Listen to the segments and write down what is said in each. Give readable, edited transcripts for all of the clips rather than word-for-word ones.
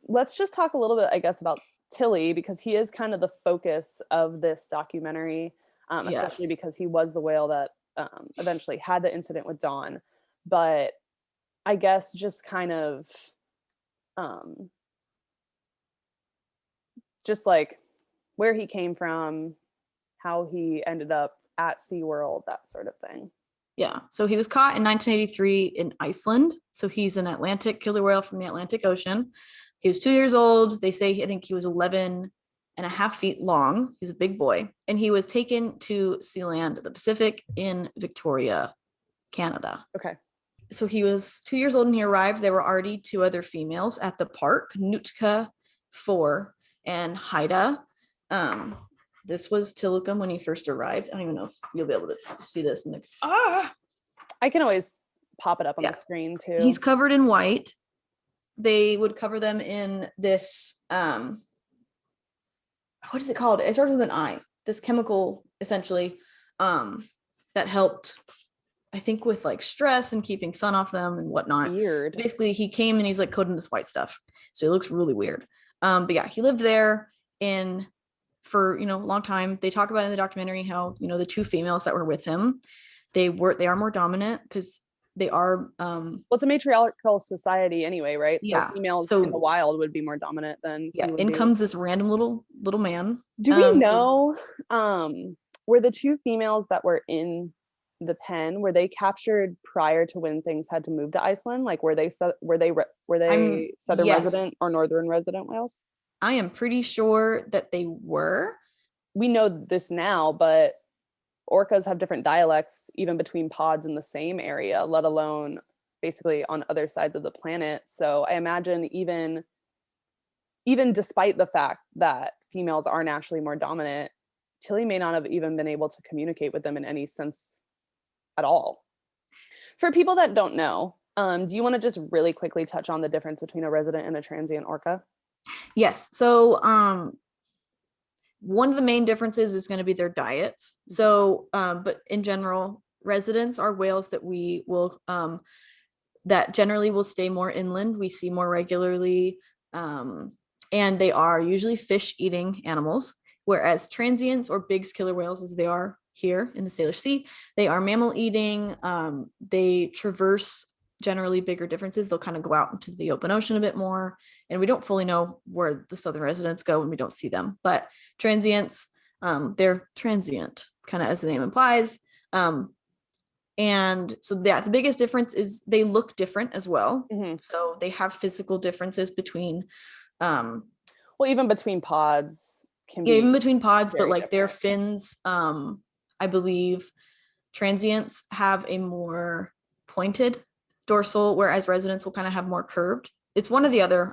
let's just talk a little bit, I guess, about Tilly, because he is kind of the focus of this documentary, especially Yes. because he was the whale that eventually had the incident with Dawn. But I guess just kind of just like where he came from, how he ended up at SeaWorld, that sort of thing. Yeah. So he was caught in 1983 in Iceland. So he's an Atlantic killer whale from the Atlantic Ocean. He was 2 years old. They say, I think he was 11 and a half feet long. He's a big boy. And he was taken to Sealand, the Pacific, in Victoria, Canada. Okay. So he was 2 years old when he arrived. There were already two other females at the park, Nootka 4 and Haida. This was Tilikum when he first arrived. I don't even know if you'll be able to see this in the I can always pop it up on the screen too. He's covered in white. They would cover them in this what is it called? It starts with an I. This chemical essentially that helped, I think, with like stress and keeping sun off them and whatnot. Weird. Basically, he came and he's like coated in this white stuff. So he looks really weird. But yeah, he lived there for a long time. They talk about in the documentary how the two females that were with him, they are more dominant because they are well, it's a matriarchal society anyway, right? So yeah, females in the wild would be more dominant than in comes this random little man. Do we know were the two females that were in the pen, were they captured prior to when things had to move to Iceland? Like were they southern resident or northern resident whales? I am pretty sure that they were. We know this now, but orcas have different dialects even between pods in the same area, let alone basically on other sides of the planet. So I imagine even despite the fact that females are naturally more dominant, Tilly may not have even been able to communicate with them in any sense at all. For people that don't know, do you want to just really quickly touch on the difference between a resident and a transient orca? Yes. So one of the main differences is going to be their diets. So but in general, residents are whales that we will that generally will stay more inland. We see more regularly, and they are usually fish eating animals, whereas transients, or big killer whales as they are here in the Salish Sea, they are mammal eating. They traverse generally bigger differences. They'll kind of go out into the open ocean a bit more, and we don't fully know where the southern residents go when we don't see them. But transients, they're transient, kind of as the name implies. And so yeah, the biggest difference is they look different as well. Mm-hmm. So they have physical differences between well, even between pods can be even between pods, but like different. their fins, I believe transients have a more pointed dorsal, whereas residents will kind of have more curved. It's one or the other.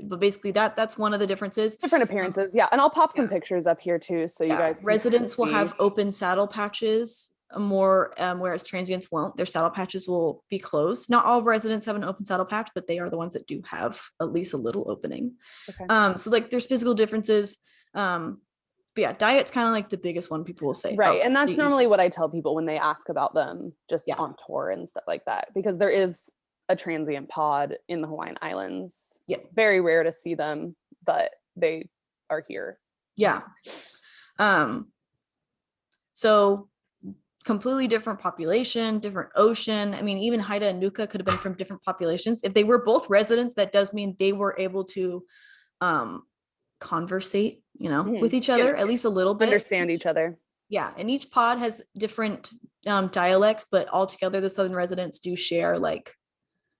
But basically that's one of the differences. Different appearances, yeah. And I'll pop some pictures up here too, so you guys. Residents will have open saddle patches more, whereas transients won't. Their saddle patches will be closed. Not all residents have an open saddle patch, but they are the ones that do have at least a little opening. Okay. So like there's physical differences. But yeah, diet's kind of like the biggest one people will say. Right. And that's normally what I tell people when they ask about them just on tour and stuff like that, because there is a transient pod in the Hawaiian Islands. Yeah. Very rare to see them, but they are here. Yeah. So completely different population, different ocean. I mean, even Haida and Nuka could have been from different populations. If they were both residents, that does mean they were able to conversate, with each other, at least a little bit. Understand each other. Yeah. And each pod has different dialects, but altogether the southern residents do share like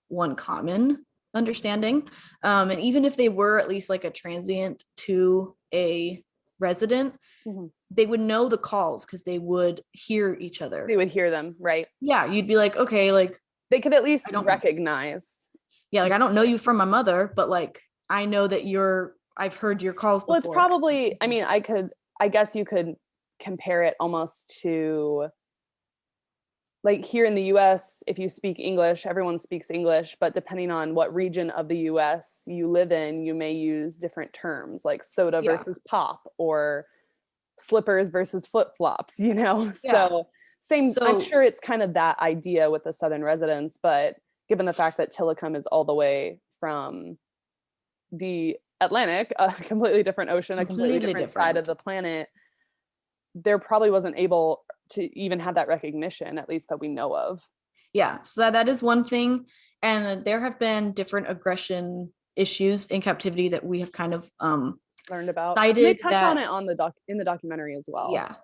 one common understanding. And even if they were at least like a transient to a resident, they would know the calls because they would hear each other. They would hear them, right? Yeah. You'd be like, okay, like they could at least recognize. Yeah. Like I don't know you from my mother, but like I know that I've heard your calls before. Well, it's probably, I mean, I guess you could compare it almost to like here in the US, if you speak English, everyone speaks English, but depending on what region of the US you live in, you may use different terms like soda versus pop, or slippers versus flip-flops, So I'm sure it's kind of that idea with the southern residents, but given the fact that Tilikum is all the way from the Atlantic, a completely different ocean, a completely different side of the planet, there probably wasn't able to even have that recognition, at least that we know of. Yeah, so that is one thing. And there have been different aggression issues in captivity that we have kind of learned about. cited. And they touch on it in the documentary as well. Yeah,